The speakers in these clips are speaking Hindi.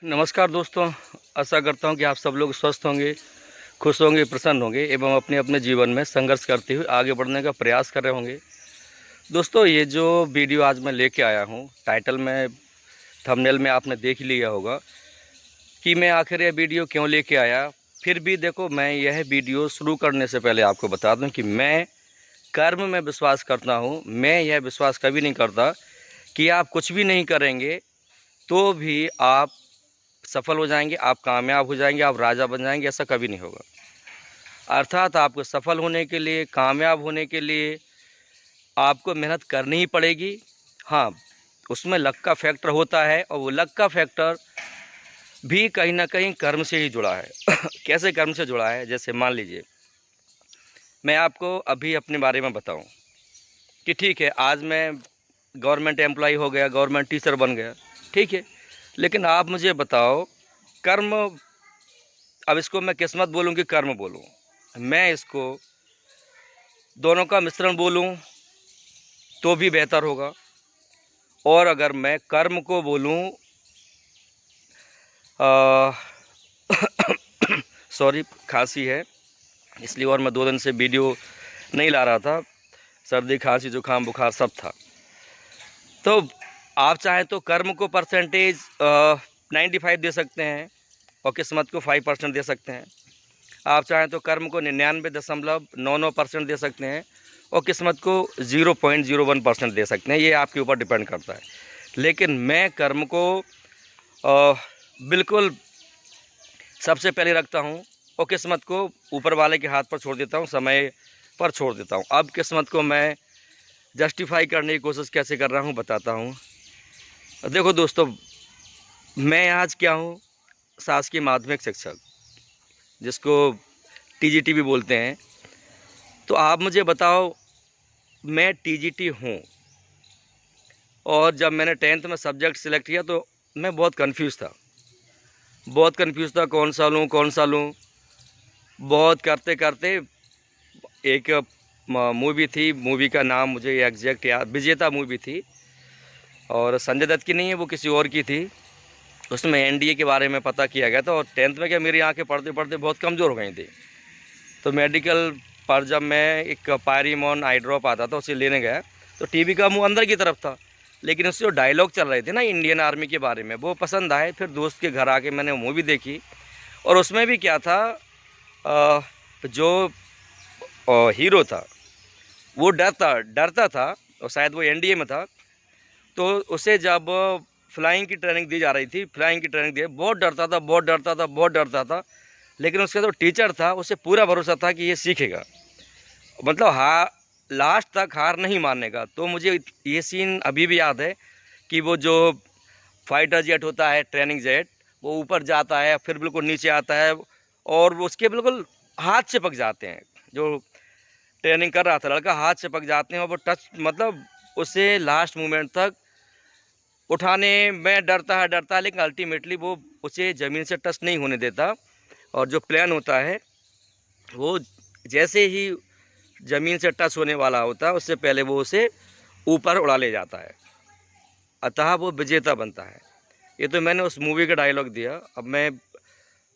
नमस्कार दोस्तों, आशा करता हूं कि आप सब लोग स्वस्थ होंगे, खुश होंगे, प्रसन्न होंगे एवं अपने अपने जीवन में संघर्ष करते हुए आगे बढ़ने का प्रयास कर रहे होंगे। दोस्तों, ये जो वीडियो आज मैं लेके आया हूं, टाइटल में, थंबनेल में आपने देख ही लिया होगा कि मैं आखिर यह वीडियो क्यों लेके आया। फिर भी देखो, मैं यह वीडियो शुरू करने से पहले आपको बता दूं कि मैं कर्म में विश्वास करता हूँ। मैं यह विश्वास कभी नहीं करता कि आप कुछ भी नहीं करेंगे तो भी आप सफल हो जाएंगे, आप कामयाब हो जाएंगे, आप राजा बन जाएंगे। ऐसा कभी नहीं होगा। अर्थात आपको सफल होने के लिए, कामयाब होने के लिए आपको मेहनत करनी ही पड़ेगी। हाँ, उसमें लक का फैक्टर होता है और वो लक का फैक्टर भी कहीं ना कहीं कर्म से ही जुड़ा है। कैसे कर्म से जुड़ा है? जैसे मान लीजिए मैं आपको अभी अपने बारे में बताऊं कि ठीक है, आज मैं गवर्नमेंट एम्प्लॉय हो गया, गवर्नमेंट टीचर बन गया, ठीक है। लेकिन आप मुझे बताओ, कर्म, अब इसको मैं किस्मत बोलूं कि कर्म बोलूं? मैं इसको दोनों का मिश्रण बोलूं तो भी बेहतर होगा। और अगर मैं कर्म को बोलूं, सॉरी, खांसी है इसलिए, और मैं 2 दिन से वीडियो नहीं ला रहा था। सर्दी, खांसी, जुकाम, बुखार सब था। तो आप चाहें तो कर्म को परसेंटेज 95 दे सकते हैं और किस्मत को 5% दे सकते हैं। आप चाहें तो कर्म को 99.99% दे सकते हैं और किस्मत को 0.01% दे सकते हैं। ये आपके ऊपर डिपेंड करता है। लेकिन मैं कर्म को बिल्कुल सबसे पहले रखता हूँ और किस्मत को ऊपर वाले के हाथ पर छोड़ देता हूँ, समय पर छोड़ देता हूँ। अब किस्मत को मैं जस्टिफाई करने की कोशिश कैसे कर रहा हूँ बताता हूँ। देखो दोस्तों, मैं आज क्या हूँ? शासकीय माध्यमिक शिक्षक, जिसको टीजीटी भी बोलते हैं। तो आप मुझे बताओ, मैं टीजीटी हूँ और जब मैंने 10th में सब्जेक्ट सिलेक्ट किया तो मैं बहुत कंफ्यूज था, कौन सा लूँ कौन सा लूँ। बहुत करते करते एक मूवी थी, मूवी का नाम मुझे एग्जैक्ट याद, विजेता मूवी थी, और संजय दत्त की नहीं है, वो किसी और की थी। उसमें एनडीए के बारे में पता किया गया था। और 10th में क्या, मेरी आंखें पढ़ते पढ़ते बहुत कमज़ोर हो गई थी। तो मेडिकल पर जब मैं एक पायरीमोन आई ड्रॉप आता था, उसे लेने गया, तो टीवी का मुंह अंदर की तरफ था, लेकिन उससे जो डायलॉग चल रहे थे ना इंडियन आर्मी के बारे में, वो पसंद आए। फिर दोस्त के घर आके मैंने मूवी देखी और उसमें भी क्या था, जो हीरो था वो डरता था, और शायद वो एनडीए में था। तो उसे जब फ्लाइंग की ट्रेनिंग दी जा रही थी, फ्लाइंग की ट्रेनिंग दी, बहुत डरता था। लेकिन उसका जो टीचर था, उसे पूरा भरोसा था कि ये सीखेगा, मतलब लास्ट तक हार नहीं मानने का। तो मुझे ये सीन अभी भी याद है कि वो जो फाइटर जेट होता है, ट्रेनिंग जेट, वो ऊपर जाता है, फिर बिल्कुल नीचे आता है और वो उसके बिल्कुल हाथ चिपक जाते हैं। जो ट्रेनिंग कर रहा था लड़का, हाथ चिपक जाते हैं और वो टच, मतलब उसे लास्ट मोमेंट तक उठाने में डरता है, लेकिन अल्टीमेटली वो उसे ज़मीन से टच नहीं होने देता। और जो प्लेन होता है वो जैसे ही ज़मीन से टच होने वाला होता है, उससे पहले वो उसे ऊपर उड़ा ले जाता है, अतः वो विजेता बनता है। ये तो मैंने उस मूवी का डायलॉग दिया। अब मैं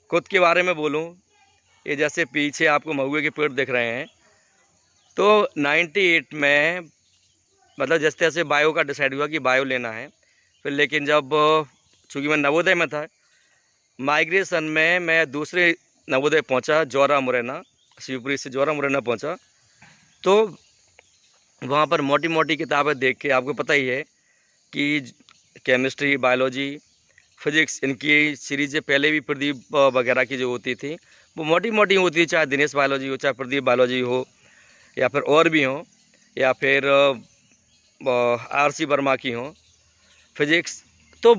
खुद के बारे में बोलूँ, ये जैसे पीछे आपको महुए के पेड़ दिख रहे हैं, तो 98 में, मतलब जैसे तैसे बायो का डिसाइड हुआ कि बायो लेना है। फिर लेकिन जब, चूँकि मैं नवोदय में था, माइग्रेशन में मैं दूसरे नवोदय पहुंचा, जौरा मुरैना, शिवपुरी से जौरा मुरैना पहुंचा। तो वहां पर मोटी मोटी किताबें देख के, आपको पता ही है कि केमिस्ट्री, बायोलॉजी, फिजिक्स, इनकी सीरीज़ें पहले भी प्रदीप वगैरह की जो होती थी, वो मोटी मोटी होती थी, चाहे दिनेश बायोलॉजी हो, चाहे प्रदीप बायोलॉजी हो, या फिर और भी हो, या फिर आरसी वर्मा की हो फिजिक्स। तो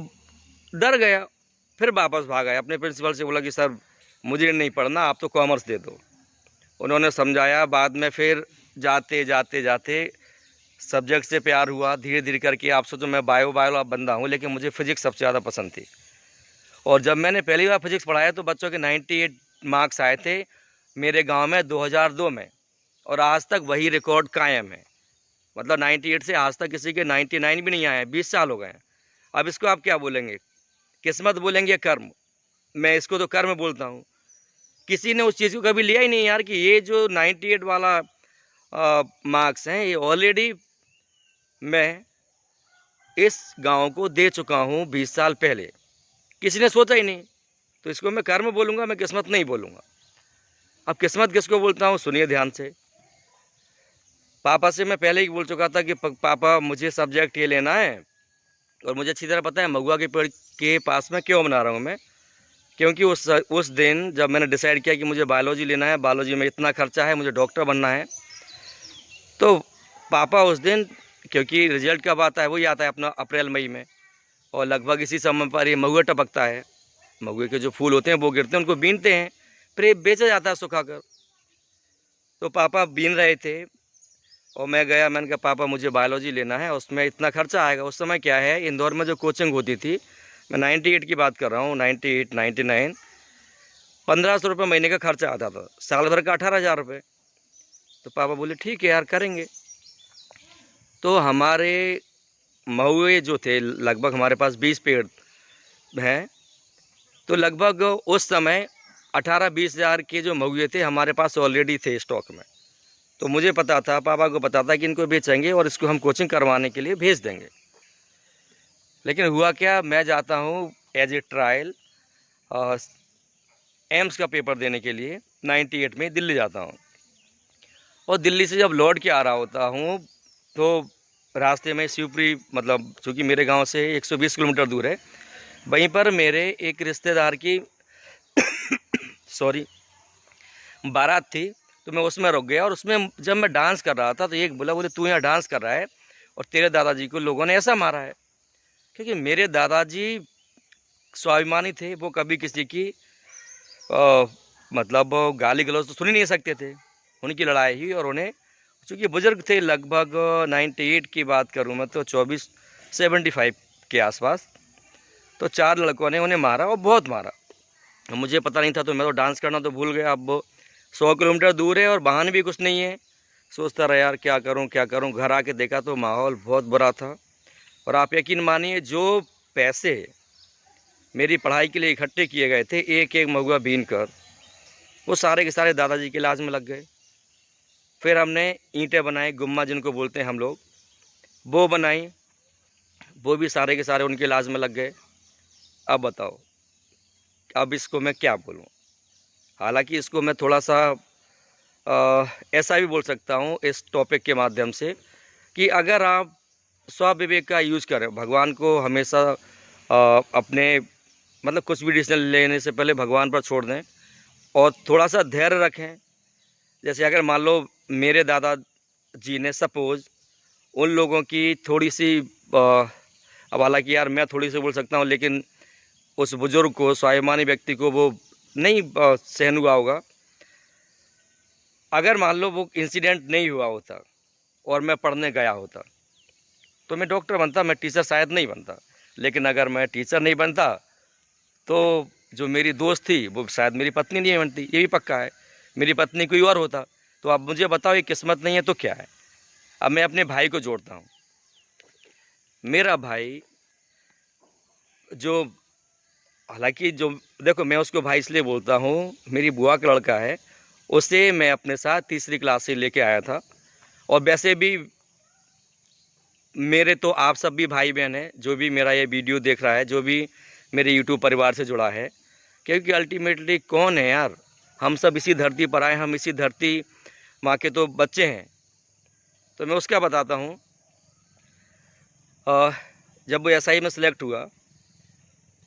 डर गया, फिर वापस भाग आया, अपने प्रिंसिपल से बोला कि सर मुझे नहीं पढ़ना, आप तो कॉमर्स दे दो। उन्होंने समझाया। बाद में फिर जाते जाते जाते सब्जेक्ट से प्यार हुआ, धीरे धीरे करके। आप सोचो, मैं बायो बंदा हूँ, लेकिन मुझे फिजिक्स सबसे ज़्यादा पसंद थी। और जब मैंने पहली बार फिजिक्स पढ़ाया तो बच्चों के 98 मार्क्स आए थे मेरे गांव में 2002 में, और आज तक वही रिकॉर्ड कायम है। मतलब 98 से आज तक किसी के 99 भी नहीं आए हैं, 20 साल हो गए हैं। अब इसको आप क्या बोलेंगे? किस्मत बोलेंगे कर्म, मैं इसको तो कर्म बोलता हूँ। किसी ने उस चीज़ को कभी लिया ही नहीं यार कि ये जो 98 वाला मार्क्स हैं ये ऑलरेडी मैं इस गांव को दे चुका हूँ 20 साल पहले। किसी ने सोचा ही नहीं, तो इसको मैं कर्म बोलूँगा, मैं किस्मत नहीं बोलूँगा। अब किस्मत किसको बोलता हूँ सुनिए ध्यान से। पापा से मैं पहले ही बोल चुका था कि पापा मुझे सब्जेक्ट ये लेना है, और मुझे अच्छी तरह पता है महुआ के पेड़ के पास में क्यों बना रहा हूँ मैं। क्योंकि उस दिन जब मैंने डिसाइड किया कि मुझे बायोलॉजी लेना है, बायोलॉजी में इतना खर्चा है, मुझे डॉक्टर बनना है, तो पापा उस दिन, क्योंकि रिजल्ट कब आता है वही आता है अपना अप्रैल मई में, और लगभग इसी समय पर ये महुआ टपकता है। महुए के जो फूल होते हैं वो गिरते हैं, उनको बीनते हैं, फिर ये बेचा जाता है सुखाकर। तो पापा बीन रहे थे और मैं गया, मैंने कहा पापा मुझे बायोलॉजी लेना है, उसमें इतना खर्चा आएगा। उस समय क्या है, इंदौर में जो कोचिंग होती थी, मैं 98 की बात कर रहा हूँ, 98 99, 1500 रुपये महीने का खर्चा आता था, साल भर का 18,000 रुपये। तो पापा बोले ठीक है यार करेंगे। तो हमारे महुए जो थे, लगभग हमारे पास 20 पेड़ हैं, तो लगभग उस समय 18-20 हज़ार के जो महुए थे हमारे पास ऑलरेडी थे स्टॉक में। तो मुझे पता था, पापा को पता था कि इनको बेचेंगे और इसको हम कोचिंग करवाने के लिए भेज देंगे। लेकिन हुआ क्या, मैं जाता हूँ एज ए ट्रायल एम्स का पेपर देने के लिए, 98 में दिल्ली जाता हूँ। और दिल्ली से जब लौट के आ रहा होता हूँ तो रास्ते में शिवपुरी, मतलब चूँकि मेरे गांव से 120 किलोमीटर दूर है, वहीं पर मेरे एक रिश्तेदार की सॉरी बारात थी। तो मैं उसमें रुक गया, और उसमें जब मैं डांस कर रहा था तो एक बोले तू यहाँ डांस कर रहा है और तेरे दादाजी को लोगों ने ऐसा मारा है। क्योंकि मेरे दादाजी स्वाभिमानी थे, वो कभी किसी की मतलब गाली गलौज तो सुन ही नहीं सकते थे। उनकी लड़ाई हुई, और उन्हें चूँकि बुज़ुर्ग थे, लगभग 98 की बात करूँ मैं तो 75 के आसपास, तो 4 लड़कों ने उन्हें मारा और बहुत मारा। मुझे पता नहीं था, तो मैं तो डांस करना तो भूल गया। अब 100 किलोमीटर दूर है और बहाने भी कुछ नहीं है, सोचता रहा यार क्या करूं क्या करूं। घर आके देखा तो माहौल बहुत बुरा था, और आप यकीन मानिए जो पैसे मेरी पढ़ाई के लिए इकट्ठे किए गए थे एक एक महुआ बीन कर, वो सारे के सारे दादाजी के इलाज में लग गए। फिर हमने ईंटें बनाई, गुम्मा जिनको बोलते हैं हम लोग, वो बनाई, वो भी सारे के सारे उनके इलाज में लग गए। अब बताओ, अब इसको मैं क्या बोलूँ। हालांकि इसको मैं थोड़ा सा ऐसा भी बोल सकता हूँ इस टॉपिक के माध्यम से कि अगर आप स्वविवेक का यूज़ करें, भगवान को हमेशा अपने मतलब कुछ भी डिसीजन लेने से पहले भगवान पर छोड़ दें, और थोड़ा सा धैर्य रखें। जैसे अगर मान लो मेरे दादाजी ने सपोज़ उन लोगों की थोड़ी सी अब हालांकि यार मैं थोड़ी सी बोल सकता हूँ, लेकिन उस बुज़ुर्ग को, स्वाभिमानी व्यक्ति को वो नहीं सहन हुआ होगा। अगर मान लो वो इंसिडेंट नहीं हुआ होता और मैं पढ़ने गया होता तो मैं डॉक्टर बनता, मैं टीचर शायद नहीं बनता। लेकिन अगर मैं टीचर नहीं बनता तो जो मेरी दोस्त थी वो शायद मेरी पत्नी नहीं बनती, ये भी पक्का है। मेरी पत्नी कोई और होता। तो अब मुझे बताओ ये किस्मत नहीं है तो क्या है। अब मैं अपने भाई को जोड़ता हूँ। मेरा भाई जो, हालांकि जो देखो मैं उसको भाई इसलिए बोलता हूँ, मेरी बुआ का लड़का है, उसे मैं अपने साथ 3री क्लास से लेके आया था। और वैसे भी मेरे तो आप सब भी भाई बहन हैं, जो भी मेरा ये वीडियो देख रहा है, जो भी मेरे यूट्यूब परिवार से जुड़ा है। क्योंकि अल्टीमेटली कौन है यार, हम सब इसी धरती पर आए, हम इसी धरती माँ के तो बच्चे हैं। तो मैं उसका बताता हूँ, जब वो SI में सिलेक्ट हुआ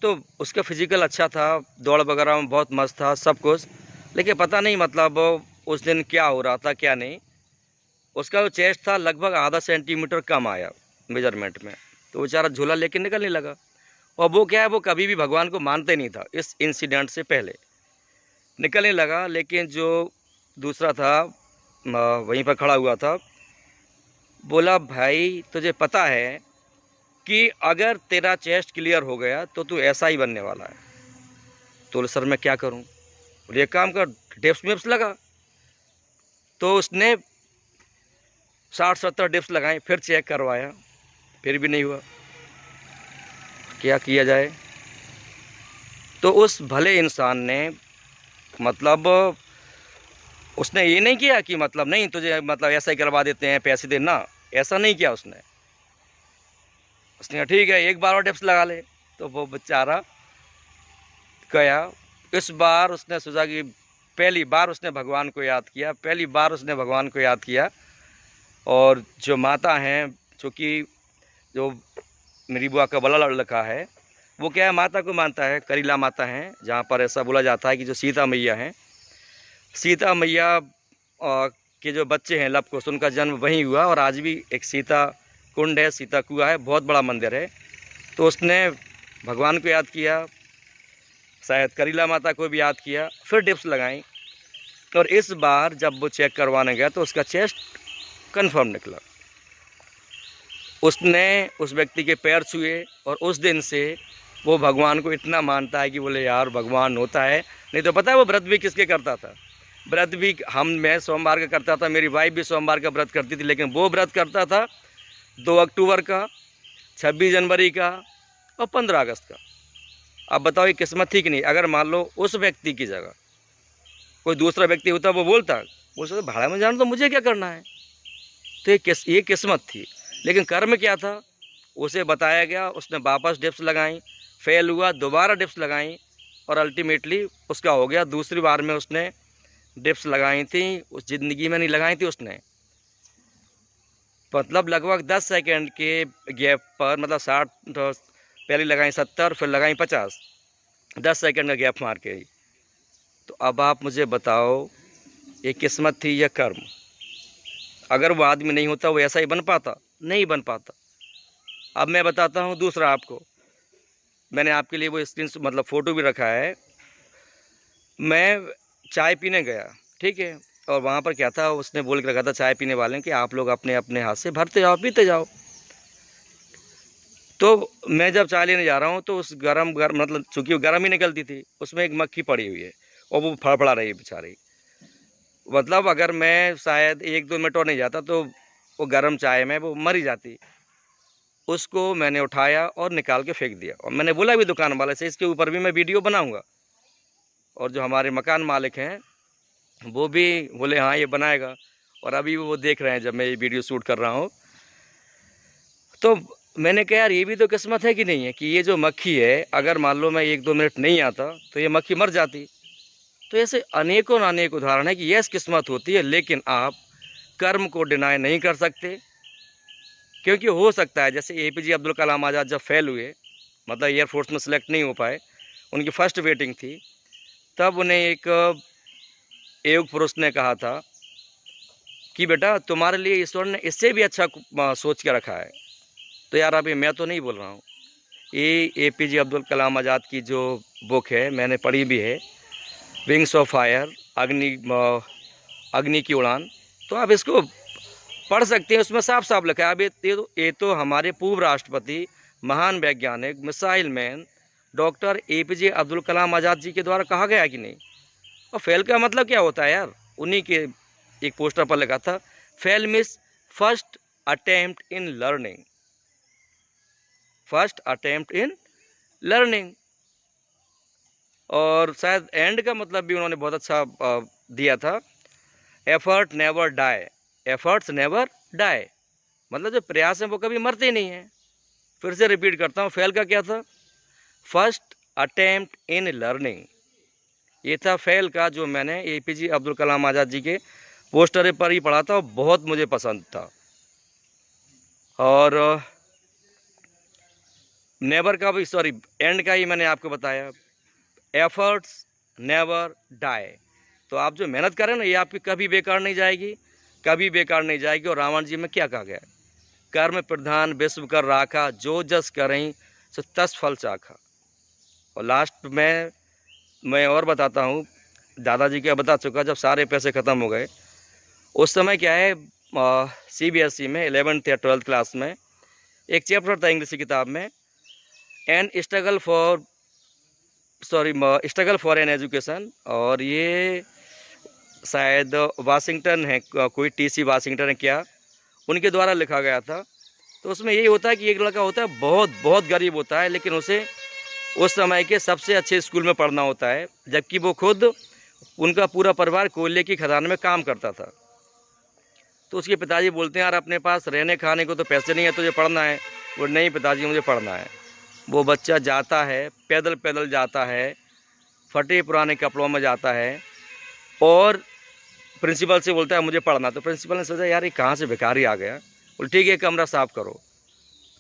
तो उसका फिज़िकल अच्छा था, दौड़ वगैरह में बहुत मस्त था सब कुछ। लेकिन पता नहीं मतलब उस दिन क्या हो रहा था क्या नहीं, उसका जो चेस्ट था लगभग आधा सेंटीमीटर कम आया मेजरमेंट में। तो बेचारा झूला लेके निकलने लगा। और वो क्या है, वो कभी भी भगवान को मानते नहीं था। इस इंसिडेंट से पहले निकलने लगा, लेकिन जो दूसरा था वहीं पर खड़ा हुआ था, बोला भाई तुझे पता है कि अगर तेरा चेस्ट क्लियर हो गया तो तू ऐसा ही बनने वाला है। तो सर मैं क्या करूं। और ये काम कर, डिप्स विप्स लगा। तो उसने 60-70 डिप्स लगाए, फिर चेक करवाया, फिर भी नहीं हुआ। क्या किया जाए। तो उस भले इंसान ने मतलब उसने ये नहीं किया कि मतलब नहीं तुझे मतलब ऐसा ही करवा देते हैं पैसे दे ना, ऐसा नहीं किया उसने कहा ठीक है एक बार और टिप्स लगा ले। तो वो बेचारा गया। इस बार उसने सोचा कि पहली बार उसने भगवान को याद किया, पहली बार उसने भगवान को याद किया। और जो माता हैं, चूँकि जो मेरी बुआ का बड़ा लड़का है वो क्या है माता को मानता है, करीला माता हैं, जहाँ पर ऐसा बोला जाता है कि जो सीता मैया हैं, सीता मैया के जो बच्चे हैं लव कुश, उनका जन्म वहीं हुआ। और आज भी एक सीता कुंड है, सीता कुआं है, बहुत बड़ा मंदिर है। तो उसने भगवान को याद किया, शायद करीला माता को भी याद किया, फिर डिप्स लगाई। और इस बार जब वो चेक करवाने गया तो उसका चेस्ट कंफर्म निकला। उसने उस व्यक्ति के पैर छुए और उस दिन से वो भगवान को इतना मानता है कि बोले यार भगवान होता है। नहीं तो पता है वो व्रत भी किसके करता था? व्रत भी मैं सोमवार का करता था, मेरी वाइफ भी सोमवार का व्रत करती थी, लेकिन वो व्रत करता था 2 अक्टूबर का, 26 जनवरी का और 15 अगस्त का। अब बताओ ये किस्मत थी कि नहीं? अगर मान लो उस व्यक्ति की जगह कोई दूसरा व्यक्ति होता, वो बोलता भाड़ा में जाना तो मुझे क्या करना है। तो ये किस्मत थी। लेकिन कर्म क्या था, उसे बताया गया, उसने वापस डिप्स लगाई, फेल हुआ, दोबारा डिप्स लगाई और अल्टीमेटली उसका हो गया। दूसरी बार में उसने डिप्स लगाई थी, उस ज़िंदगी में नहीं लगाई थी उसने, मतलब लगभग 10 सेकंड के गैप पर, मतलब 60 पहले लगाई 70 फिर लगाई 50, 10 सेकंड का गैप मार के। तो अब आप मुझे बताओ ये किस्मत थी या कर्म? अगर वो आदमी नहीं होता वो ऐसा ही बन पाता? नहीं बन पाता। अब मैं बताता हूँ दूसरा आपको, मैंने आपके लिए वो स्क्रीन मतलब फ़ोटो भी रखा है। मैं चाय पीने गया, ठीक है, और वहाँ पर क्या था, उसने बोल के रखा था चाय पीने वाले कि आप लोग अपने अपने हाथ से भरते जाओ पीते जाओ। तो मैं जब चाय लेने जा रहा हूँ तो उस गरम मतलब चूँकि वो गर्म ही निकलती थी, उसमें एक मक्खी पड़ी हुई है और वो फड़फड़ा रही है बेचारी। मतलब अगर मैं शायद 1-2 मिनट और नहीं जाता तो वो गर्म चाय में वो मर ही जाती। उसको मैंने उठाया और निकाल के फेंक दिया। और मैंने बोला भी दुकान वाले से इसके ऊपर भी मैं वीडियो बनाऊँगा। और जो हमारे मकान मालिक हैं वो भी बोले हाँ ये बनाएगा। और अभी वो देख रहे हैं जब मैं ये वीडियो शूट कर रहा हूँ। तो मैंने कहा यार ये भी तो किस्मत है कि नहीं है, कि ये जो मक्खी है अगर मान लो मैं 1-2 मिनट नहीं आता तो ये मक्खी मर जाती। तो ऐसे अनेकों अनेक उदाहरण है कि यस किस्मत होती है, लेकिन आप कर्म को डिनाई नहीं कर सकते। क्योंकि हो सकता है जैसे APJ अब्दुल कलाम आज़ाद जब फेल हुए, मतलब एयरफोर्स में सेलेक्ट नहीं हो पाए, उनकी फ़र्स्ट वेटिंग थी, तब उन्हें एक योग पुरुष ने कहा था कि बेटा तुम्हारे लिए ईश्वर ने इससे भी अच्छा सोच के रखा है। तो यार अभी मैं तो नहीं बोल रहा हूँ, ये APJ अब्दुल कलाम आज़ाद की जो बुक है मैंने पढ़ी भी है, विंग्स ऑफ फायर, अग्नि की उड़ान। तो आप इसको पढ़ सकते हैं, उसमें साफ साफ लिखा है। अब ये तो हमारे पूर्व राष्ट्रपति, महान वैज्ञानिक, missile man doctor APJ Abdul Kalam Azad ji के द्वारा कहा गया कि नहीं। और फेल का मतलब क्या होता है यार, उन्हीं के एक पोस्टर पर लिखा था, fail means first attempt in learning, first attempt in learning. और शायद एंड का मतलब भी उन्होंने बहुत अच्छा दिया था, effort never die, efforts never die, मतलब जो प्रयास हैं वो कभी मरते ही नहीं हैं। फिर से रिपीट करता हूँ, फेल का क्या था, फर्स्ट अटेम्प्ट इन लर्निंग। ये था फेल का, जो मैंने APJ अब्दुल कलाम आज़ाद जी के पोस्टर पर ही पढ़ा था और बहुत मुझे पसंद था। और नेवर का भी, सॉरी एंड का ही मैंने आपको बताया, एफर्ट्स नेवर डाई। तो आप जो मेहनत करें ना ये आपकी कभी बेकार नहीं जाएगी, कभी बेकार नहीं जाएगी। और रावण जी में क्या कहा गया, कर्म प्रधान विश्व कर राखा, जो जस करें सो तस फल चाखा। और लास्ट में मैं और बताता हूँ, दादाजी क्या बता चुका, जब सारे पैसे ख़त्म हो गए उस समय क्या है, CBSE में 11th या 12th क्लास में एक चैप्टर था इंग्लिश की किताब में, an struggle for an education. और ये शायद वाशिंगटन है, कोई TC वाशिंगटन है क्या, उनके द्वारा लिखा गया था। तो उसमें यही होता है कि एक लड़का होता है बहुत बहुत गरीब होता है, लेकिन उसे उस समय के सबसे अच्छे स्कूल में पढ़ना होता है, जबकि वो खुद, उनका पूरा परिवार कोयले की खदान में काम करता था। तो उसके पिताजी बोलते हैं, यार अपने पास रहने खाने को तो पैसे नहीं है, तुझे पढ़ना है। वो नहीं पिताजी, मुझे पढ़ना है। वो बच्चा जाता है, पैदल पैदल जाता है, फटे पुराने कपड़ों में जाता है और प्रिंसिपल से बोलता है मुझे पढ़ना। तो प्रिंसिपल ने सोचा, यार ये कहाँ से भिखारी आ गया। बोल ठीक है, कमरा साफ़ करो।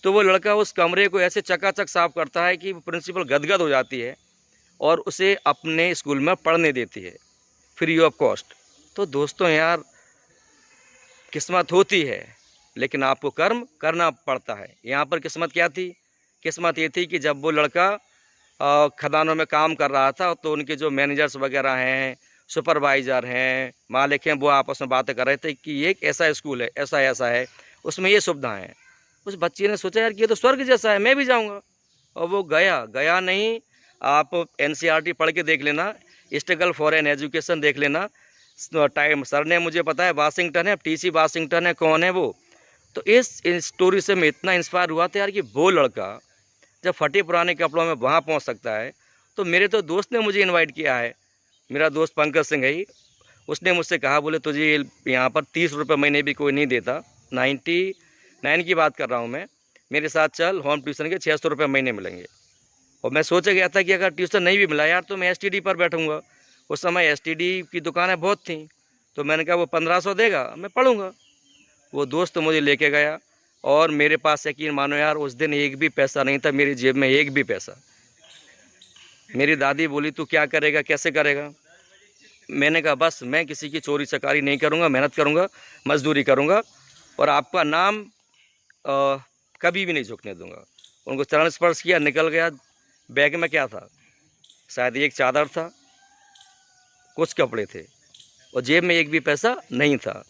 तो वो लड़का उस कमरे को ऐसे चकाचक साफ़ करता है कि प्रिंसिपल गदगद हो जाती है और उसे अपने स्कूल में पढ़ने देती है फ्री ऑफ कॉस्ट। तो दोस्तों यार, किस्मत होती है, लेकिन आपको कर्म करना पड़ता है। यहाँ पर किस्मत क्या थी? किस्मत ये थी कि जब वो लड़का खदानों में काम कर रहा था, तो उनके जो मैनेजर्स वगैरह हैं, सुपरवाइज़र हैं, मालिक हैं, वो आपस में बातें कर रहे थे कि ये एक ऐसा स्कूल है, ऐसा ऐसा है, उसमें ये सुविधाएं हैं। उस बच्चे ने सोचा, यार ये तो स्वर्ग जैसा है, मैं भी जाऊंगा। और वो गया नहीं। आप NCERT पढ़ के देख लेना, स्ट्रगल फॉर एन एजुकेशन देख लेना। टाइम सर ने, मुझे पता है वाशिंगटन है, TC वाशिंगटन है, कौन है वो। तो इस स्टोरी से मैं इतना इंस्पायर हुआ था यार कि वो लड़का जब फटे पुराने कपड़ों में वहाँ पहुँच सकता है, तो मेरे तो दोस्त ने मुझे इनवाइट किया है। मेरा दोस्त पंकज सिंह है, उसने मुझसे कहा, बोले तुझे यहाँ पर 30 रुपये महीने भी कोई नहीं देता, 99 की बात कर रहा हूँ मैं, मेरे साथ चल, होम ट्यूशन के 600 रुपये महीने मिलेंगे। और मैं सोच गया था कि अगर ट्यूशन नहीं भी मिला यार, तो मैं STD पर बैठूँगा। उस समय STD की दुकानें बहुत थीं, तो मैंने कहा वो 1500 देगा, मैं पढ़ूँगा। वो दोस्त मुझे लेके गया और मेरे पास, यकीन मानो यार, उस दिन एक भी पैसा नहीं था मेरी जेब में, एक भी पैसा। मेरी दादी बोली, तू क्या करेगा, कैसे करेगा? मैंने कहा बस मैं किसी की चोरी चकारी नहीं करूँगा, मेहनत करूँगा, मजदूरी करूँगा और आपका नाम कभी भी नहीं झुकने दूँगा। उनको चरण स्पर्श किया, निकल गया। बैग में क्या था? शायद एक चादर था, कुछ कपड़े थे और जेब में एक भी पैसा नहीं था।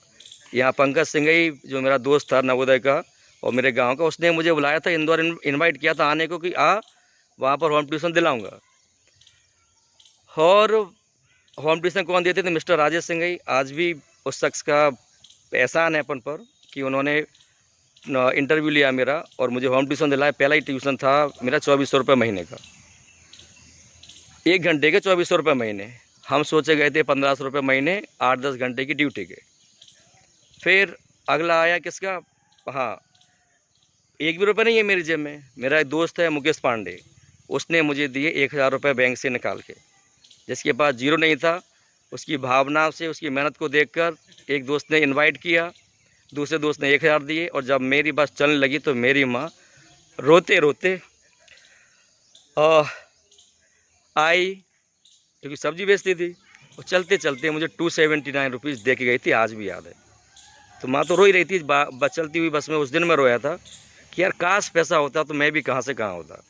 यहाँ पंकज सिंह ही, जो मेरा दोस्त था नवोदय का और मेरे गांव का, उसने मुझे बुलाया था, इंदौर इनवाइट किया था आने को कि आ, वहाँ पर होम ट्यूशन दिलाऊंगा। और होम ट्यूशन कौन देते थे? मिस्टर राजेश सिंह ही। आज भी उस शख्स का एहसान है अपन पर कि उन्होंने इंटरव्यू लिया मेरा और मुझे होम ट्यूशन दिलाया। पहला ही ट्यूशन था मेरा 2400 रुपये महीने का, 1 घंटे के 2400 रुपये महीने। हम सोचे गए थे 1500 रुपये महीने, 8-10 घंटे की ड्यूटी के। फिर अगला आया किसका? हाँ, 1 भी रुपये नहीं है मेरी जेब में। मेरा एक दोस्त है मुकेश पांडे, उसने मुझे दिए 1000 रुपये बैंक से निकाल के। जिसके पास जीरो नहीं था, उसकी भावना से, उसकी मेहनत को देखकर एक दोस्त ने इनवाइट किया, दूसरे दोस्त ने 1000 दिए। और जब मेरी बस चलने लगी तो मेरी माँ रोते रोते आई, क्योंकि सब्जी बेचती थी, और चलते चलते मुझे 279 रुपीज़ दे के गई थी, आज भी याद है। तो माँ तो रो ही रही थी चलती हुई बस में। उस दिन मैं रोया था कि यार काश पैसा होता तो मैं भी कहाँ से कहाँ होता।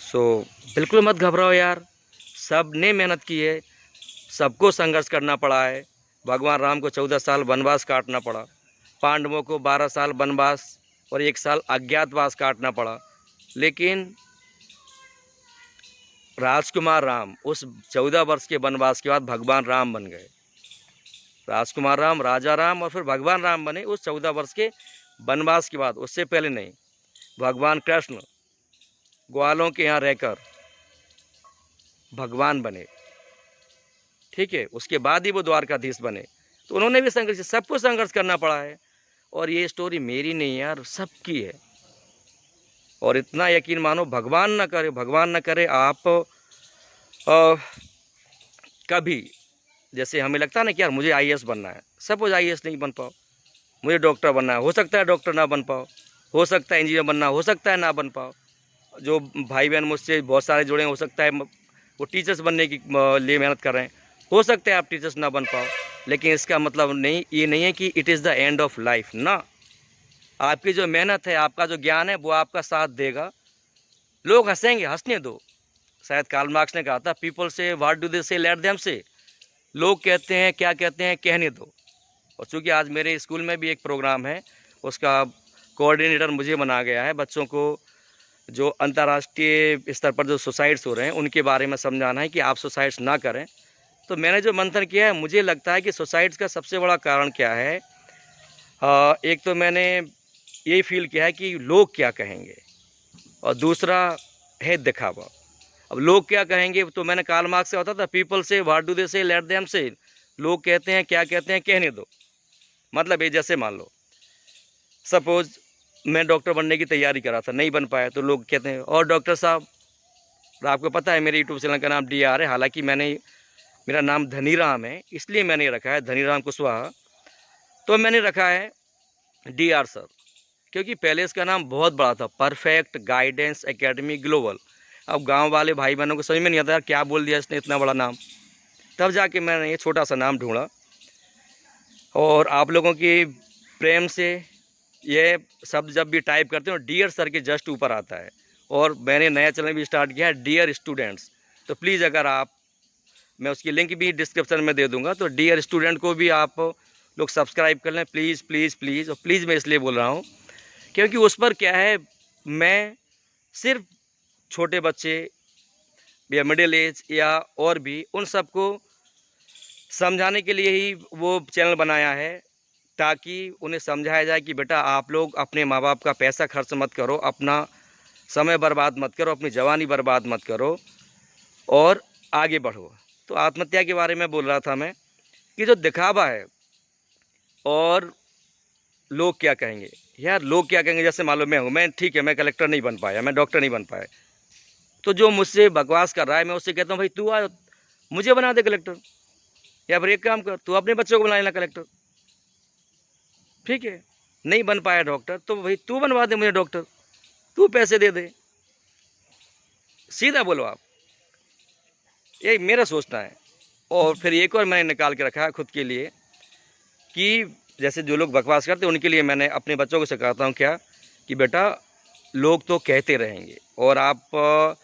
सो बिल्कुल मत घबराओ यार, सब ने मेहनत की है, सबको संघर्ष करना पड़ा है। भगवान राम को 14 साल वनवास काटना पड़ा, पांडवों को 12 साल वनवास और 1 साल अज्ञातवास काटना पड़ा, लेकिन राजकुमार राम उस 14 वर्ष के वनवास के बाद भगवान राम बन गए। राजकुमार राम, राजा राम और फिर भगवान राम बने उस 14 वर्ष के वनवास के बाद। उससे पहले नहीं। भगवान कृष्ण ग्वालों के यहाँ रहकर भगवान बने, ठीक है, उसके बाद ही वो द्वारकाधीश बने। तो उन्होंने भी संघर्ष, सबको संघर्ष करना पड़ा है। और ये स्टोरी मेरी नहीं यार, सबकी है। और इतना यकीन मानो, भगवान ना करे, भगवान ना करे, आप कभी, जैसे हमें लगता है ना कि यार मुझे IAS बनना है, सपोज IAS नहीं बन पाओ, मुझे डॉक्टर बनना है, हो सकता है डॉक्टर ना बन पाओ, हो सकता है इंजीनियर बनना, हो सकता है ना बन पाओ। जो भाई बहन मुझसे बहुत सारे जुड़े हैं, हो सकता है वो टीचर्स बनने की लिए मेहनत कर रहे हैं, हो सकता है आप टीचर्स ना बन पाओ। लेकिन इसका मतलब नहीं, ये नहीं है कि it is the end of life ना। आपकी जो मेहनत है, आपका जो ज्ञान है, वो आपका साथ देगा। लोग हंसेंगे, हंसने दो। शायद कार्ल मार्क्स ने कहा था, पीपल से व्हाट डू दे से, लेट देम से। लोग कहते हैं, क्या कहते हैं, कहने दो। और चूँकि आज मेरे स्कूल में भी एक प्रोग्राम है, उसका कोऑर्डिनेटर मुझे बना गया है। बच्चों को जो अंतर्राष्ट्रीय स्तर पर जो सुसाइड्स हो रहे हैं उनके बारे में समझाना है कि आप सुसाइड्स ना करें। तो मैंने जो मंथन किया है, मुझे लगता है कि सुसाइड्स का सबसे बड़ा कारण क्या है। एक तो मैंने ये फील किया है कि लोग क्या कहेंगे, और दूसरा है दिखावा। अब लोग क्या कहेंगे, तो मैंने कार्ल मार्क्स से होता था, पीपल से व्हाट डू दे से लेट देम से। लोग कहते हैं, क्या कहते हैं, कहने दो। मतलब ये जैसे मान लो सपोज मैं डॉक्टर बनने की तैयारी कर रहा था, नहीं बन पाया, तो लोग कहते हैं और डॉक्टर साहब, आपको पता है मेरे यूट्यूब चैनल का नाम DR है, हालांकि मेरा नाम धनीराम है, इसलिए मैंने रखा है धनीराम कुशवाहा। तो मैंने रखा है DR सर, क्योंकि पहले इसका नाम बहुत बड़ा था, परफेक्ट गाइडेंस एकेडमी ग्लोबल। अब गांव वाले भाई बहनों को समझ में नहीं आता यार क्या बोल दिया इसने इतना बड़ा नाम, तब जाके मैंने ये छोटा सा नाम ढूंढा। और आप लोगों की प्रेम से ये शब्द जब भी टाइप करते हो डियर सर के जस्ट ऊपर आता है। और मैंने नया चैनल भी स्टार्ट किया है डियर स्टूडेंट्स, तो प्लीज़ अगर आप, मैं उसकी लिंक भी डिस्क्रिप्शन में दे दूंगा, तो डियर स्टूडेंट को भी आप लोग सब्सक्राइब कर लें प्लीज़ प्लीज़ प्लीज़। और प्लीज़ मैं इसलिए बोल रहा हूँ क्योंकि उस पर क्या है, मैं सिर्फ छोटे बच्चे या मिडिल एज या और भी उन सबको समझाने के लिए ही वो चैनल बनाया है, ताकि उन्हें समझाया जाए कि बेटा आप लोग अपने माँ बाप का पैसा खर्च मत करो, अपना समय बर्बाद मत करो, अपनी जवानी बर्बाद मत करो और आगे बढ़ो। तो आत्महत्या के बारे में बोल रहा था मैं कि जो दिखावा है और लोग क्या कहेंगे, यार लोग क्या कहेंगे, जैसे मान लो मैं ठीक है, मैं कलेक्टर नहीं बन पाया, मैं डॉक्टर नहीं बन पाया, तो जो मुझसे बकवास कर रहा है मैं उससे कहता हूँ भाई तू आ मुझे बना दे कलेक्टर, या फिर एक काम कर तू अपने बच्चों को बना लेना कलेक्टर, ठीक है। नहीं बन पाया डॉक्टर तो भाई तू बनवा दे मुझे डॉक्टर, तू पैसे दे दे, सीधा बोलो आप, यही मेरा सोचना है। और फिर एक और मैंने निकाल के रखा है खुद के लिए कि जैसे जो लोग बकवास करते हैं उनके लिए मैंने अपने बच्चों को सिखाता हूँ क्या कि बेटा लोग तो कहते रहेंगे, और आप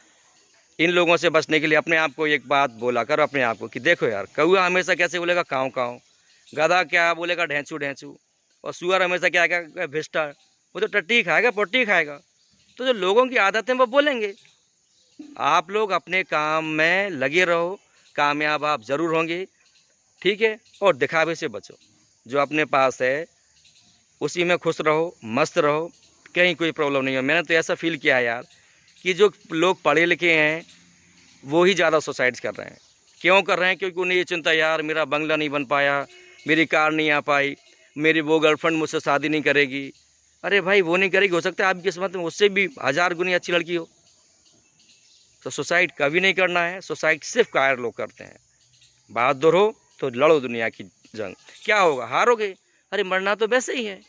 इन लोगों से बचने के लिए अपने आप को एक बात बोला करो अपने आप को कि देखो यार, कौआ हमेशा कैसे बोलेगा काँव काँव, गधा क्या बोलेगा ढेंचू ढेंचू, और सुअर हमेशा क्या कहेगा भिष्टा, वो तो टट्टी खाएगा पोटी खाएगा। तो जो लोगों की आदत है वो बोलेंगे। आप लोग अपने काम में लगे रहो, कामयाब आप ज़रूर होंगे, ठीक है। और दिखावे से बचो, जो अपने पास है उसी में खुश रहो, मस्त रहो, कहीं कोई प्रॉब्लम नहीं है। मैंने तो ऐसा फील किया है यार कि जो लोग पढ़े लिखे हैं वो ही ज़्यादा सुसाइड्स कर रहे हैं। क्यों कर रहे हैं? क्योंकि उन्हें ये चिंता, यार मेरा बंगला नहीं बन पाया, मेरी कार नहीं आ पाई, मेरी वो गर्लफ्रेंड मुझसे शादी नहीं करेगी। अरे भाई वो नहीं करेगी, हो सकता है आपकी किस्मत में उससे भी 1000 गुनी अच्छी लड़की हो। तो सुसाइड कभी नहीं करना है, सुसाइड सिर्फ कायर लोग करते हैं। बहादुर हो तो लड़ो दुनिया की जंग, क्या होगा, हारोगे, अरे मरना तो वैसे ही है,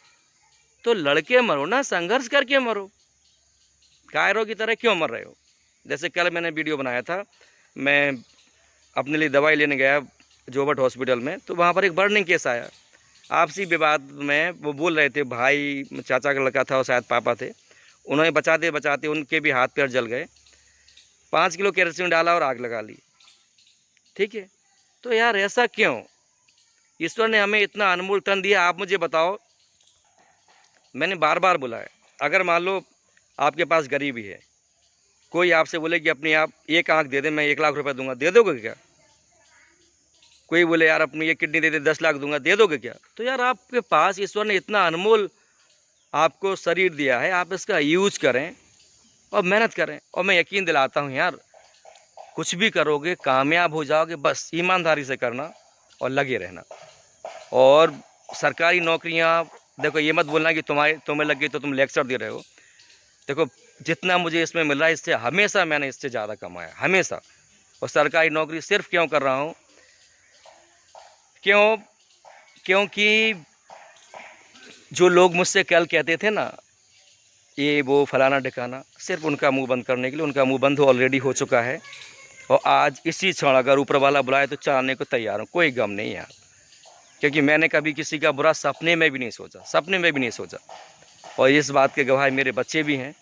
तो लड़के मरो ना, संघर्ष करके मरो, कायरों की तरह क्यों मर रहे हो। जैसे कल मैंने वीडियो बनाया था, मैं अपने लिए दवाई लेने गया जोबट हॉस्पिटल में, तो वहाँ पर एक बर्निंग केस आया। आपसी विवाद में वो बोल रहे थे, भाई चाचा का लड़का था और शायद पापा थे, उन्होंने बचाते बचाते उनके भी हाथ पैर जल गए, 5 किलो केरोसिन डाला और आग लगा ली, ठीक है। तो यार ऐसा क्यों? ईश्वर ने हमें इतना अनमोल तन दिया, आप मुझे बताओ। मैंने बार बार बोला है, अगर मान लो आपके पास गरीबी है, कोई आपसे बोले कि अपनी आप एक आँख दे दे, मैं 1 लाख रुपए दूंगा, दे दोगे क्या? कोई बोले यार अपनी ये किडनी दे दे 10 लाख दूंगा, दे दोगे क्या? तो यार आपके पास ईश्वर ने इतना अनमोल आपको शरीर दिया है, आप इसका यूज करें और मेहनत करें। और मैं यकीन दिलाता हूँ यार, कुछ भी करोगे कामयाब हो जाओगे, बस ईमानदारी से करना और लगे रहना। और सरकारी नौकरियाँ, देखो ये मत बोलना कि तुम्हें लग गई तो तुम लेक्चर दे रहे हो। देखो जितना मुझे इसमें मिल रहा है, इससे हमेशा मैंने इससे ज़्यादा कमाया, हमेशा। और सरकारी नौकरी सिर्फ क्यों कर रहा हूँ, क्योंकि जो लोग मुझसे कल कहते थे ना ये वो फलाना ढिकाना, सिर्फ उनका मुंह बंद करने के लिए, उनका मुंह बंद ऑलरेडी हो चुका है। और आज इसी क्षण अगर ऊपर वाला बुलाए तो चाहने को तैयार हूँ, कोई गम नहीं यार, क्योंकि मैंने कभी किसी का बुरा सपने में भी नहीं सोचा, सपने में भी नहीं सोचा। और इस बात के गवाह मेरे बच्चे भी हैं।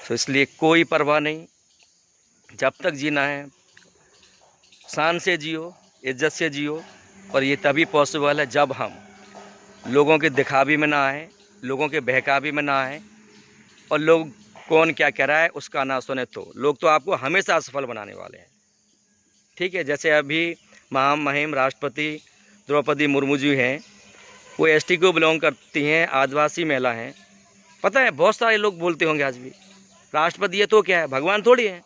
तो इसलिए कोई परवाह नहीं, जब तक जीना है शान से जियो, इज्जत से जियो। और ये तभी पॉसिबल है जब हम लोगों के दिखावे में ना आए, लोगों के बहकावे में ना आए, और लोग कौन क्या कह रहा है उसका ना सुने। तो लोग तो आपको हमेशा असफल बनाने वाले हैं, ठीक है। जैसे अभी महामहिम राष्ट्रपति द्रौपदी मुर्मू जी हैं, वो एसटी को बिलोंग करती हैं, आदिवासी महिला हैं। पता है बहुत सारे लोग बोलते होंगे आज भी राष्ट्रपति है तो क्या है, भगवान थोड़ी है।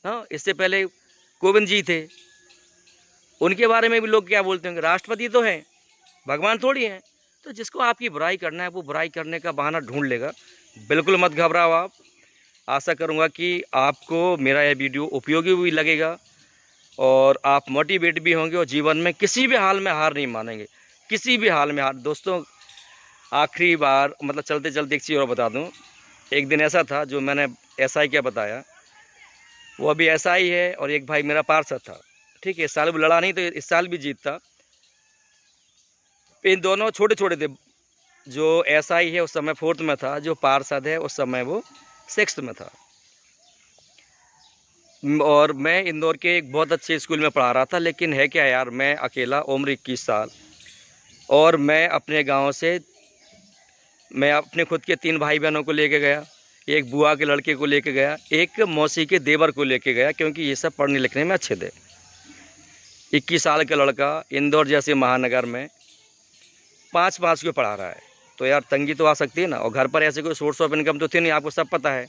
हाँ, इससे पहले कोविंद जी थे, उनके बारे में भी लोग क्या बोलते होंगे, राष्ट्रपति तो हैं, भगवान थोड़ी हैं। तो जिसको आपकी बुराई करना है वो बुराई करने का बहाना ढूंढ लेगा। बिल्कुल मत घबराओ आप। आशा करूँगा कि आपको मेरा यह वीडियो उपयोगी भी लगेगा और आप मोटिवेट भी होंगे और जीवन में किसी भी हाल में हार नहीं मानेंगे, किसी भी हाल में हार। दोस्तों, आखिरी बार मतलब चलते चलते एक चीज़ और बता दूं। एक दिन ऐसा था, जो मैंने ऐसा ही क्या बताया, वो अभी ऐसा ही है। और एक भाई मेरा पार्षद था, ठीक है, इस साल भी लड़ा नहीं तो इस साल भी जीतता। इन दोनों छोटे छोटे थे। जो ऐसा ही है उस समय 4th में था, जो पार्षद है उस समय वो 6th में था। और मैं इंदौर के एक बहुत अच्छे स्कूल में पढ़ा रहा था। लेकिन है क्या यार, मैं अकेला, उम्र 21 साल, और मैं अपने गांव से, मैं अपने खुद के 3 भाई बहनों को लेके गया, एक बुआ के लड़के को लेके गया, एक मौसी के देवर को लेके गया, क्योंकि ये सब पढ़ने लिखने में अच्छे थे। 21 साल का लड़का इंदौर जैसे महानगर में 5 को पढ़ा रहा है, तो यार तंगी तो आ सकती है ना। और घर पर ऐसे कोई सोर्स ऑफ इनकम तो थी नहीं, आपको सब पता है।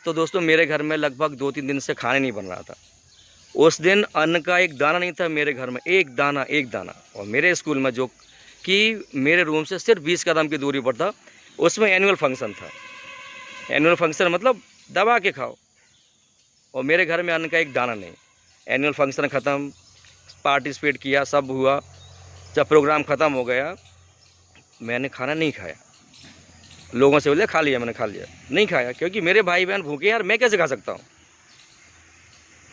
तो दोस्तों, मेरे घर में लगभग 2-3 दिन से खाने नहीं बन रहा था। उस दिन अन्न का एक दाना नहीं था मेरे घर में, एक दाना। और मेरे स्कूल में, जो कि मेरे रूम से सिर्फ 20 कदम की दूरी पर था, उसमें एनुअल फंक्शन था। एनुअल फंक्शन मतलब दबा के खाओ, और मेरे घर में अन्न का एक दाना नहीं। एनुअल फंक्शन ख़त्म, पार्टिसिपेट किया, सब हुआ। जब प्रोग्राम ख़त्म हो गया, मैंने खाना नहीं खाया। लोगों से बोले खा लिया, मैंने खा लिया, नहीं खाया, क्योंकि मेरे भाई बहन भूखे यार, मैं कैसे खा सकता हूँ।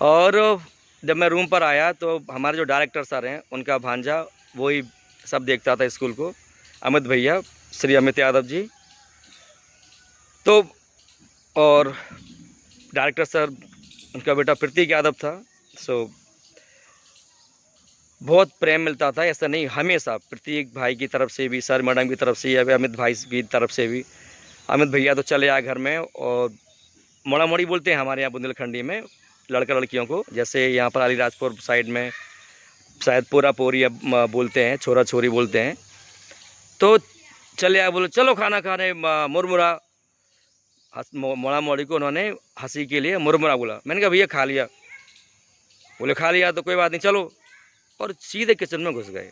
और जब मैं रूम पर आया तो हमारे जो डायरेक्टर सर हैं, उनका भांजा, वही सब देखता था स्कूल को, अमित भैया, श्री अमित यादव जी। तो और डायरेक्टर सर, उनका बेटा प्रतीक यादव था। सो बहुत प्रेम मिलता था, ऐसा नहीं, हमेशा प्रतीक भाई की तरफ से भी, सर मैडम की तरफ से, या अमित भाई की तरफ से भी। अमित भैया तो चले आए घर में, और मोड़ा मोड़ी बोलते हैं हमारे यहाँ बुंदेलखंडी में लड़का लड़कियों को, जैसे यहाँ पर अलीराजपुर साइड में शायद पूरा पोरी बोलते हैं, छोरा छोरी बोलते हैं। तो चले आए, बोले चलो खाना खाने, मुरमुरा। मोड़ा मोड़ी को उन्होंने हंसी के लिए मुरमुरा बोला। मैंने कहा भैया खा लिया। बोले खा लिया तो कोई बात नहीं, चलो। और सीधे किचन में घुस गए।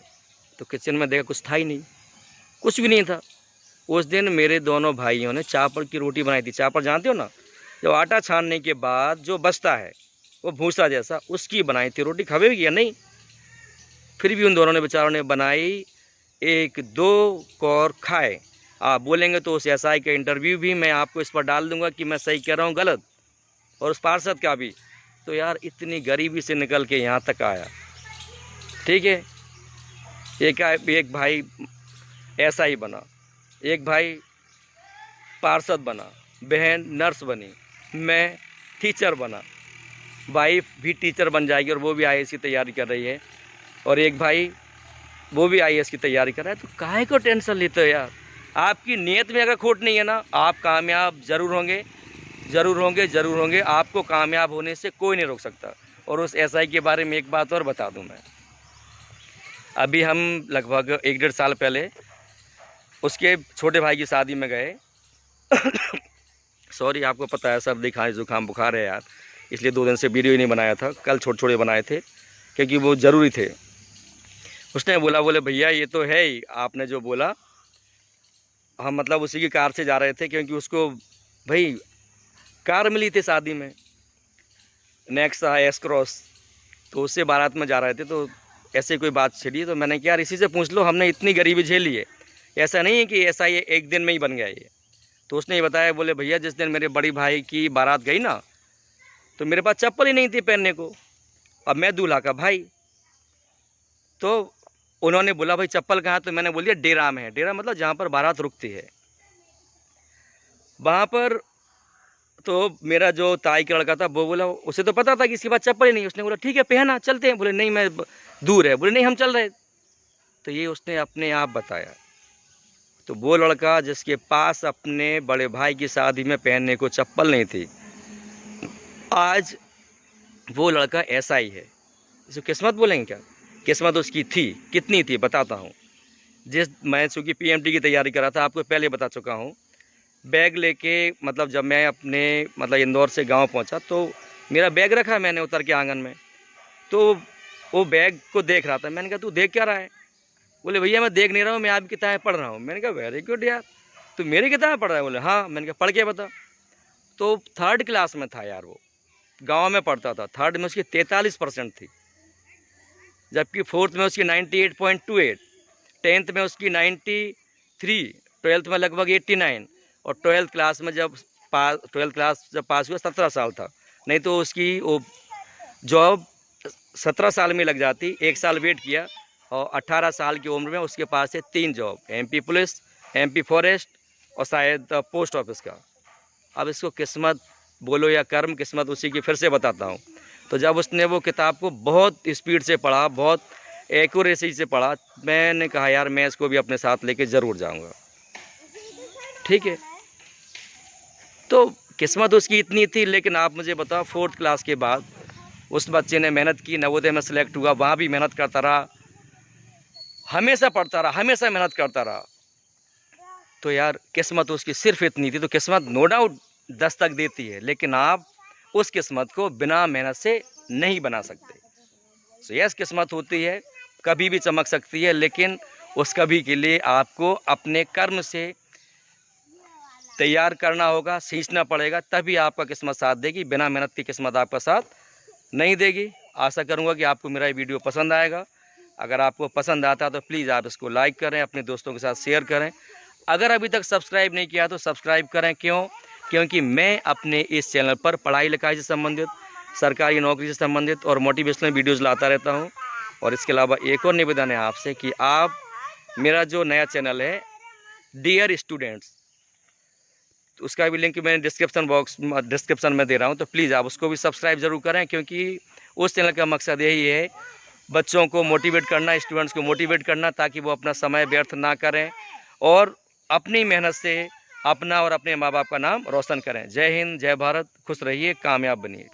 तो किचन में देखा कुछ था ही नहीं, कुछ भी नहीं था। उस दिन मेरे दोनों भाइयों ने चापड़ की रोटी बनाई थी। चापड़ जानते हो ना, जो आटा छानने के बाद जो बचता है, वो भूसा जैसा, उसकी बनाई थी रोटी। खबे भी या नहीं, फिर भी उन दोनों ने बेचारों ने बनाई, 1-2 कौर खाए। आप बोलेंगे तो उस एसआई का इंटरव्यू भी मैं आपको इस पर डाल दूंगा कि मैं सही कह रहा हूँ गलत, और उस पार्षद का भी। तो यार इतनी गरीबी से निकल के यहाँ तक आया, ठीक है। एक भाई ऐसा ही बना, एक भाई पार्षद बना, बहन नर्स बनी, मैं टीचर बना, वाइफ भी टीचर बन जाएगी और वो भी आईएएस की तैयारी कर रही है, और एक भाई वो भी आईएएस की तैयारी कर रहा है। तो काहे को टेंशन लेते हो यार। आपकी नीयत में अगर खोट नहीं है ना, आप कामयाब ज़रूर होंगे, ज़रूर होंगे, ज़रूर होंगे। आपको कामयाब होने से कोई नहीं रोक सकता। और उस एसआई के बारे में एक बात और बता दूं मैं, अभी हम लगभग 1-1.5 साल पहले उसके छोटे भाई की शादी में गए। सॉरी, आपको पता है सर्दी खांसी जुकाम बुखार है यार, इसलिए 2 दिन से वीडियो ही नहीं बनाया था। कल छोटे बनाए थे, क्योंकि वो ज़रूरी थे। उसने बोले भैया ये तो है ही आपने जो बोला। हम मतलब उसी की कार से जा रहे थे, क्योंकि उसको भाई कार मिली थी शादी में, नेक्सा एस क्रॉस। तो उससे बारात में जा रहे थे, तो ऐसे कोई बात छिड़ी। तो मैंने कहा यार इसी से पूछ लो, हमने इतनी गरीबी झेली है, ऐसा नहीं है कि ऐसा ये एक दिन में ही बन गया ये। तो उसने ये बताया, बोले भैया जिस दिन मेरे बड़ी भाई की बारात गई ना, तो मेरे पास चप्पल ही नहीं थी पहनने को। अब मैं दूल्हा का भाई, तो उन्होंने बोला भाई चप्पल कहाँ, तो मैंने बोल दिया डेरा में है। डेरा मतलब जहाँ पर बारात रुकती है, वहाँ पर। तो मेरा जो ताई का लड़का था वो बोला, उसे तो पता था कि इसके पास चप्पल ही नहीं। उसने बोला ठीक है पहना, चलते हैं। बोले नहीं, मैं दूर है। बोले नहीं, हम चल रहे। तो ये उसने अपने आप बताया। तो वो लड़का जिसके पास अपने बड़े भाई की शादी में पहनने को चप्पल नहीं थी, आज वो लड़का ऐसा ही है। इसको किस्मत बोलेंगे क्या? किस्मत उसकी थी, कितनी थी बताता हूँ। मैं चूँकि पीएमटी की तैयारी कर रहा था, आपको पहले बता चुका हूँ। बैग लेके मतलब जब मैं अपने इंदौर से गांव पहुंचा, तो मेरा बैग रखा मैंने उतर के आंगन में, तो वो बैग को देख रहा था। मैंने कहा तू देख क्या रहा है? बोले भैया मैं देख नहीं रहा हूँ, मैं आपकी किताबें पढ़ रहा हूँ। मैंने कहा वेरी गुड यार, तू मेरी किताबें पढ़ रहा है? बोले हाँ। मैंने कहा पढ़ के बता। तो 3rd क्लास में था यार, वो गांव में पढ़ता था। 3rd में उसकी 43% थी, जबकि 4th में उसकी 98.28, 10th में उसकी 93, 12th में लगभग 89, और 12th क्लास में जब 12th क्लास जब पास हुआ 17 साल था। नहीं तो उसकी वो जॉब 17 साल में लग जाती। 1 साल वेट किया और 18 साल की उम्र में उसके पास है 3 job, MP police, MP forest और शायद पोस्ट ऑफिस का। अब इसको किस्मत बोलो या कर्म, किस्मत उसी की फिर से बताता हूँ। तो जब उसने वो किताब को बहुत स्पीड से पढ़ा, बहुत एक्यूरेसी से पढ़ा, मैंने कहा यार मैं इसको भी अपने साथ लेके ज़रूर जाऊँगा। ठीक है, तो किस्मत उसकी इतनी थी। लेकिन आप मुझे बताओ 4th क्लास के बाद उस बच्चे ने मेहनत की, नवोदय में सेलेक्ट हुआ, वहाँ भी मेहनत करता रहा, हमेशा पढ़ता रहा, हमेशा मेहनत करता रहा। तो यार किस्मत उसकी सिर्फ इतनी थी। तो किस्मत नो डाउट दस्तक देती है, लेकिन आप उस किस्मत को बिना मेहनत से नहीं बना सकते। सो यस, किस्मत होती है, कभी भी चमक सकती है, लेकिन उस कभी के लिए आपको अपने कर्म से तैयार करना होगा, सींचना पड़ेगा, तभी आपका किस्मत साथ देगी। बिना मेहनत की किस्मत आपका साथ नहीं देगी। आशा करूँगा कि आपको मेरा ये वीडियो पसंद आएगा। अगर आपको पसंद आता है तो प्लीज़ आप इसको लाइक करें, अपने दोस्तों के साथ शेयर करें। अगर अभी तक सब्सक्राइब नहीं किया तो सब्सक्राइब करें। क्यों? क्योंकि मैं अपने इस चैनल पर पढ़ाई लिखाई से संबंधित, सरकारी नौकरी से संबंधित और मोटिवेशनल वीडियोज़ लाता रहता हूँ। और इसके अलावा एक और निवेदन है आपसे कि आप मेरा जो नया चैनल है डियर स्टूडेंट्स, उसका भी लिंक मैं डिस्क्रिप्शन में दे रहा हूँ, तो प्लीज़ आप उसको भी सब्सक्राइब ज़रूर करें। क्योंकि उस चैनल का मकसद यही है बच्चों को मोटिवेट करना, स्टूडेंट्स को मोटिवेट करना, ताकि वो अपना समय व्यर्थ ना करें और अपनी मेहनत से अपना और अपने माँ बाप का नाम रोशन करें। जय हिंद, जय भारत, खुश रहिए, कामयाब बनिए।